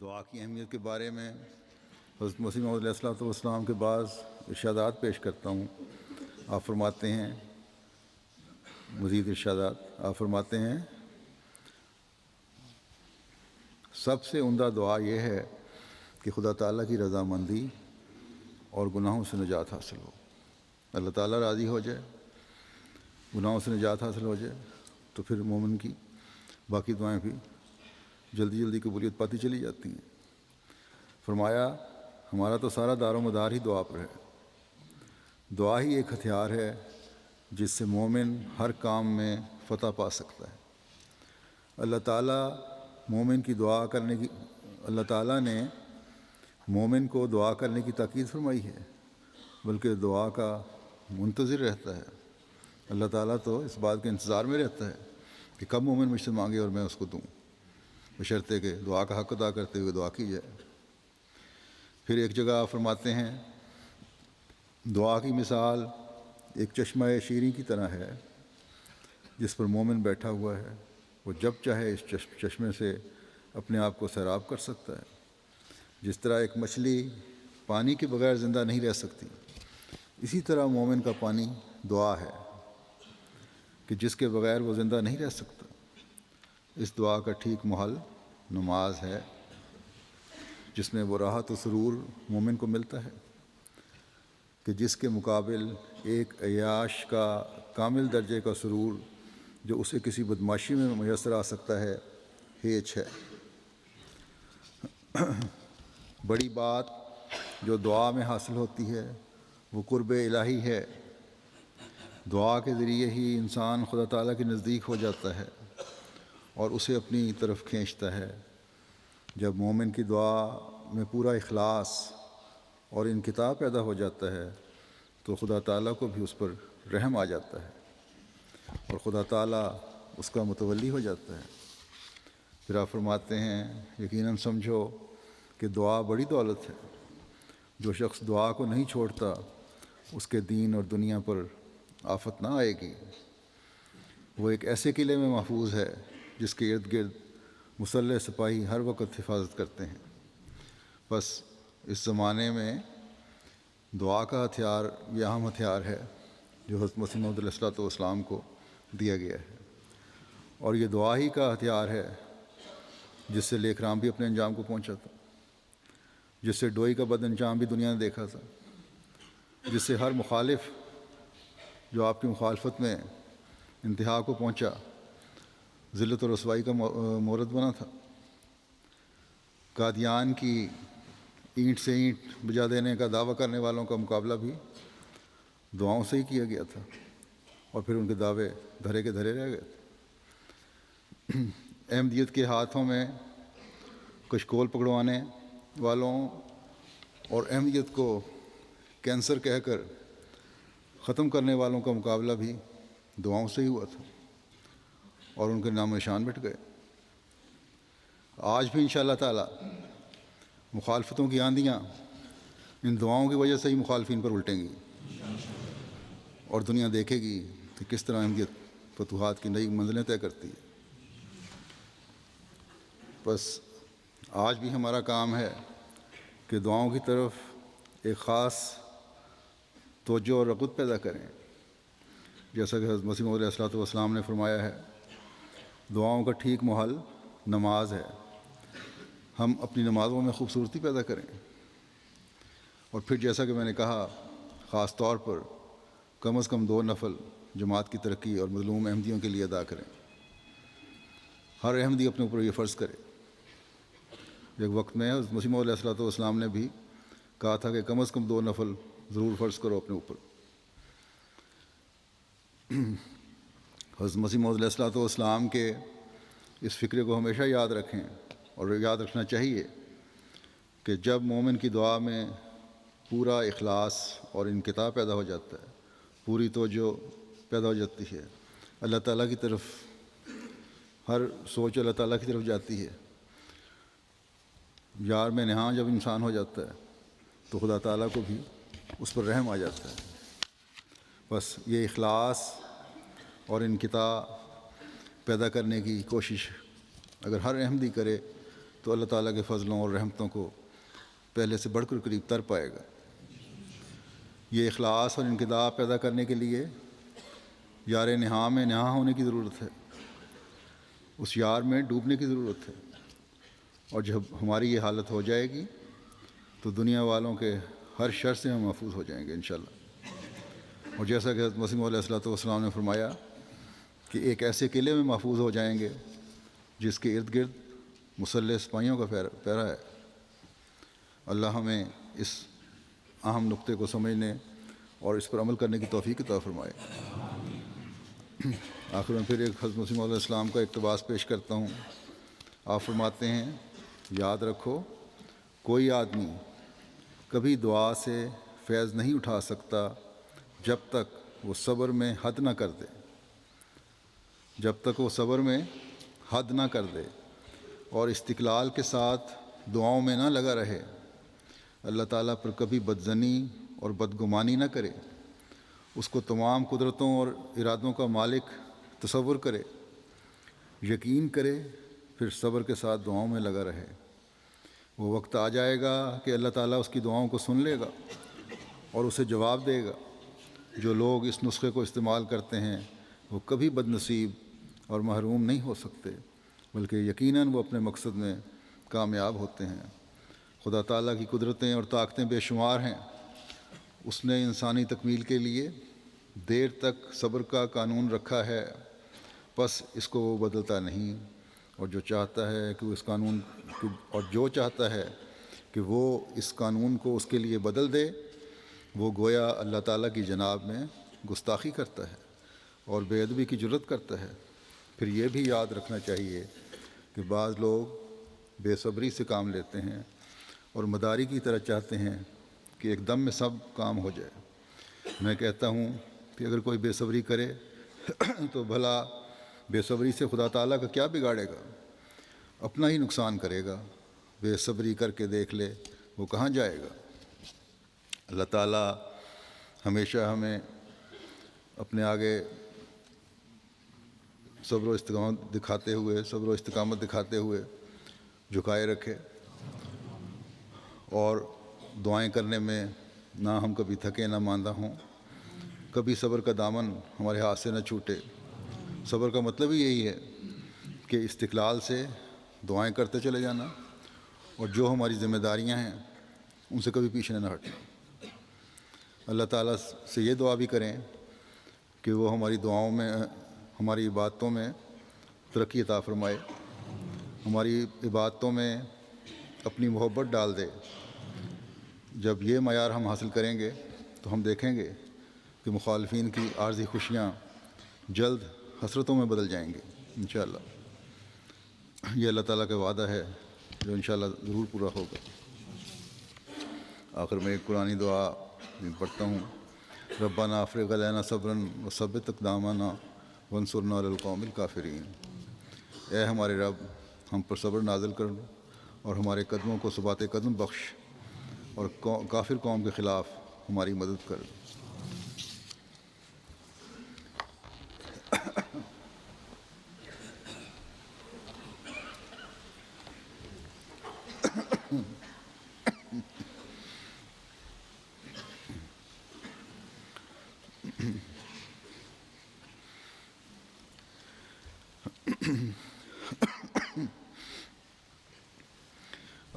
دعا کی اہمیت کے بارے میں حضرت مسیح موعود علیہ السلام کے بعض ارشادات پیش کرتا ہوں۔ آپ فرماتے ہیں، مزید ارشادات آپ فرماتے ہیں، سب سے عمدہ دعا یہ ہے کہ خدا تعالیٰ کی رضامندی اور گناہوں سے نجات حاصل ہو، اللہ تعالیٰ راضی ہو جائے، گناہوں سے نجات حاصل ہو جائے، تو پھر مومن کی باقی دعائیں بھی جلدی جلدی قبولیت پاتی چلی جاتی ہیں۔ فرمایا، ہمارا تو سارا دار و مدار ہی دعا پر ہے۔ دعا ہی ایک ہتھیار ہے جس سے مومن ہر کام میں فتح پا سکتا ہے۔ اللہ تعالیٰ نے مومن کو دعا کرنے کی تاکید فرمائی ہے، بلکہ دعا کا منتظر رہتا ہے۔ اللہ تعالیٰ تو اس بات کے انتظار میں رہتا ہے کہ کب مومن مجھ سے مانگے اور میں اس کو دوں، بشرطے کہ دعا کا حق ادا کرتے ہوئے دعا کی جائے۔ پھر ایک جگہ آپ فرماتے ہیں، دعا کی مثال ایک چشمہ شیریں کی طرح ہے جس پر مومن بیٹھا ہوا ہے، وہ جب چاہے اس چشمے سے اپنے آپ کو سیراب کر سکتا ہے۔ جس طرح ایک مچھلی پانی کے بغیر زندہ نہیں رہ سکتی، اسی طرح مومن کا پانی دعا ہے کہ جس کے بغیر وہ زندہ نہیں رہ سکتا۔ اس دعا کا ٹھیک محل نماز ہے، جس میں وہ راحت و سرور مومن کو ملتا ہے کہ جس کے مقابل ایک عیاش کا کامل درجے کا سرور جو اسے کسی بدماشی میں میسر آ سکتا ہے، ہیچ ہے۔ بڑی بات جو دعا میں حاصل ہوتی ہے وہ قرب الہی ہے۔ دعا کے ذریعے ہی انسان خدا تعالیٰ کے نزدیک ہو جاتا ہے اور اسے اپنی طرف کھینچتا ہے۔ جب مومن کی دعا میں پورا اخلاص اور انقطاع پیدا ہو جاتا ہے تو خدا تعالیٰ کو بھی اس پر رحم آ جاتا ہے اور خدا تعالیٰ اس کا متولی ہو جاتا ہے۔ پھر آپ فرماتے ہیں، یقیناً سمجھو کہ دعا بڑی دولت ہے۔ جو شخص دعا کو نہیں چھوڑتا اس کے دین اور دنیا پر آفت نہ آئے گی۔ وہ ایک ایسے قلعے میں محفوظ ہے جس کے ارد گرد مسلح سپاہی ہر وقت حفاظت کرتے ہیں۔ بس اس زمانے میں دعا کا ہتھیار یہ اہم ہتھیار ہے جو حضرت مسیح موعود علیہ السلام کو دیا گیا ہے، اور یہ دعا ہی کا ہتھیار ہے جس سے لیک رام بھی اپنے انجام کو پہنچا تھا، جس سے ڈوئی کا بد انجام بھی دنیا نے دیکھا تھا، جس سے ہر مخالف جو آپ کی مخالفت میں انتہا کو پہنچا ذلت و رسوائی کا مورد بنا تھا۔ قادیان کی اینٹ سے اینٹ بجا دینے کا دعویٰ کرنے والوں کا مقابلہ بھی دعاؤں سے ہی کیا گیا تھا، اور پھر ان کے دعوے دھرے کے دھرے رہ گئے تھے۔ احمدیت کے ہاتھوں میں کشکول پکڑوانے والوں اور احمدیت کو کینسر کہہ کر ختم کرنے والوں کا مقابلہ بھی دعاؤں سے ہی ہوا تھا، اور ان کے نام و نشان مٹ گئے۔ آج بھی انشاءاللہ تعالی مخالفتوں کی آندیاں ان دعاؤں کی وجہ سے ہی مخالفین پر الٹیں گی، اور دنیا دیکھے گی کہ کس طرح احمدیت فتوحات کی نئی منزلیں طے کرتی ہے۔ بس آج بھی ہمارا کام ہے کہ دعاؤں کی طرف ایک خاص توجہ اور رغبت پیدا کریں، جیسا کہ حضرت مسیح موعود علیہ السلام نے فرمایا ہے، دعاؤں کا ٹھیک محل نماز ہے۔ ہم اپنی نمازوں میں خوبصورتی پیدا کریں، اور پھر جیسا کہ میں نے کہا، خاص طور پر کم از کم 2 نفل جماعت کی ترقی اور مظلوم احمدیوں کے لیے ادا کریں۔ ہر احمدی اپنے اوپر یہ فرض کرے۔ ایک وقت میں حضرت مسیح موعود علیہ السلام نے بھی کہا تھا کہ کم از کم 2 نفل ضرور فرض کرو اپنے اوپر۔ حضرت مسیح موعود علیہ السلام کے اس فکرے کو ہمیشہ یاد رکھیں، اور یاد رکھنا چاہیے کہ جب مومن کی دعا میں پورا اخلاص اور انقطاع پیدا ہو جاتا ہے، پوری توجہ پیدا ہو جاتی ہے، اللہ تعالیٰ کی طرف ہر سوچ اللہ تعالیٰ کی طرف جاتی ہے، یار میں نہاں جب انسان ہو جاتا ہے تو خدا تعالیٰ کو بھی اس پر رحم آ جاتا ہے۔ بس یہ اخلاص اور انقطاع پیدا کرنے کی کوشش اگر ہر احمدی کرے تو اللہ تعالیٰ کے فضلوں اور رحمتوں کو پہلے سے بڑھ کر قریب تر پائے گا۔ یہ اخلاص اور انقطاع پیدا کرنے کے لیے یار نہاں میں نہاں ہونے کی ضرورت ہے، اس یار میں ڈوبنے کی ضرورت ہے، اور جب ہماری یہ حالت ہو جائے گی تو دنیا والوں کے ہر شر سے ہم محفوظ ہو جائیں گے انشاءاللہ۔ اور جیسا کہ حضرت مسیح موعود علیہ السلام نے فرمایا کہ ایک ایسے قلعے میں محفوظ ہو جائیں گے جس کے ارد گرد مسلح سپاہیوں کا پیرا ہے۔ اللہ ہمیں اس اہم نقطے کو سمجھنے اور اس پر عمل کرنے کی توفیق عطا فرمائے۔ آخر میں پھر ایک حضرت مسیح موعود علیہ السلام کا اقتباس پیش کرتا ہوں۔ آپ فرماتے ہیں، یاد رکھو کوئی آدمی کبھی دعا سے فیض نہیں اٹھا سکتا جب تک وہ صبر میں حد نہ کر دے، جب تک وہ صبر میں حد نہ کر دے اور استقلال کے ساتھ دعاؤں میں نہ لگا رہے، اللہ تعالیٰ پر کبھی بدظنی اور بدگمانی نہ کرے، اس کو تمام قدرتوں اور ارادوں کا مالک تصور کرے، یقین کرے، پھر صبر کے ساتھ دعاؤں میں لگا رہے۔ وہ وقت آ جائے گا کہ اللہ تعالیٰ اس کی دعاؤں کو سن لے گا اور اسے جواب دے گا۔ جو لوگ اس نسخے کو استعمال کرتے ہیں وہ کبھی بد نصیب اور محروم نہیں ہو سکتے، بلکہ یقیناً وہ اپنے مقصد میں کامیاب ہوتے ہیں۔ خدا تعالیٰ کی قدرتیں اور طاقتیں بے شمار ہیں۔ اس نے انسانی تکمیل کے لیے دیر تک صبر کا قانون رکھا ہے، پس اس کو وہ بدلتا نہیں، اور جو چاہتا ہے کہ وہ اس قانون کو اس کے لیے بدل دے، وہ گویا اللہ تعالیٰ کی جناب میں گستاخی کرتا ہے اور بے ادبی کی جرات کرتا ہے۔ پھر یہ بھی یاد رکھنا چاہیے کہ بعض لوگ بے صبری سے کام لیتے ہیں اور مداری کی طرح چاہتے ہیں کہ ایک دم میں سب کام ہو جائے۔ میں کہتا ہوں کہ اگر کوئی بے صبری کرے تو بھلا بے صبری سے خدا تعالیٰ کا کیا بگاڑے گا؟ اپنا ہی نقصان کرے گا۔ بے صبری کر کے دیکھ لے وہ کہاں جائے گا۔ اللہ تعالیٰ ہمیشہ ہمیں اپنے آگے صبر و استقامت دکھاتے ہوئے جھکائے رکھے، اور دعائیں کرنے میں نہ ہم کبھی تھکے نہ ماندہ ہوں، کبھی صبر کا دامن ہمارے ہاتھ سے نہ چھوٹے۔ صبر کا مطلب ہی یہی ہے کہ استقلال سے دعائیں کرتے چلے جانا، اور جو ہماری ذمہ داریاں ہیں ان سے کبھی پیچھے نہ ہٹنا۔ اللہ تعالیٰ سے یہ دعا بھی کریں کہ وہ ہماری دعاؤں میں، ہماری عبادتوں میں ترقی عطا فرمائے، ہماری عبادتوں میں اپنی محبت ڈال دے۔ جب یہ معیار ہم حاصل کریں گے تو ہم دیکھیں گے کہ مخالفین کی عارضی خوشیاں جلد حسرتوں میں بدل جائیں گی انشاءاللہ۔ یہ اللہ تعالیٰ کا وعدہ ہے جو انشاءاللہ ضرور پورا ہوگا۔ آخر میں ایک قرآنی دعا پڑھتا ہوں۔ ربنا افرغ علینا صبرا وثبت اقدامنا وانصرنا علی القوم الکافرین۔ اے ہمارے رب، ہم پر صبر نازل کر اور ہمارے قدموں کو ثبات قدم بخش، اور کافر قوم کے خلاف ہماری مدد کر۔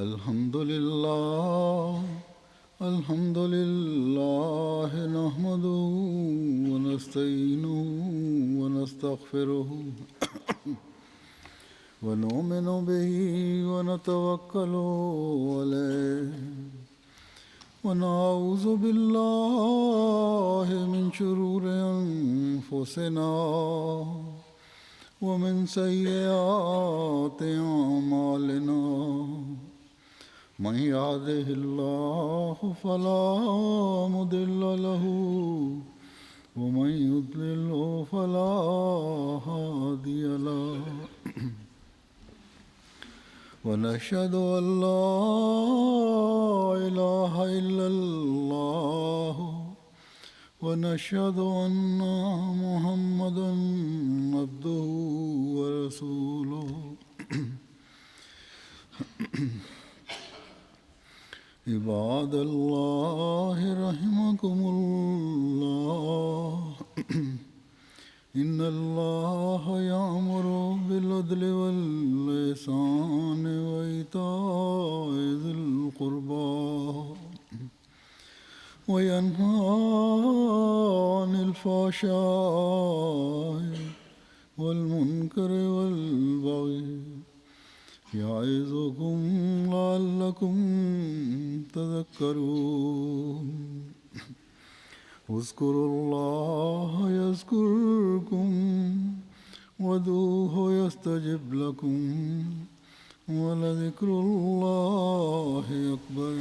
الحمد للہ نحمده ونستعینه ونستغفره ونؤمن به ونتوکل علیہ ونعوذ باللہ من شرور انفسنا ومن سیئات اعمالنا من يهده الله فلا مضل له ومن يضلل فلا هادي له ونشهد أن لا إله إلا الله ونشهد أن محمدا عبده ورسوله عباد الله رحمكم الله إن الله يأمر بالعدل والإحسان وإيتاء ذي القربى وينهى عن الفحشاء والمنكر والبغي يعظكم لعلكم تذكرون اذكروا الله يذكركم وادعوه يستجب لكم ولذكر الله أكبر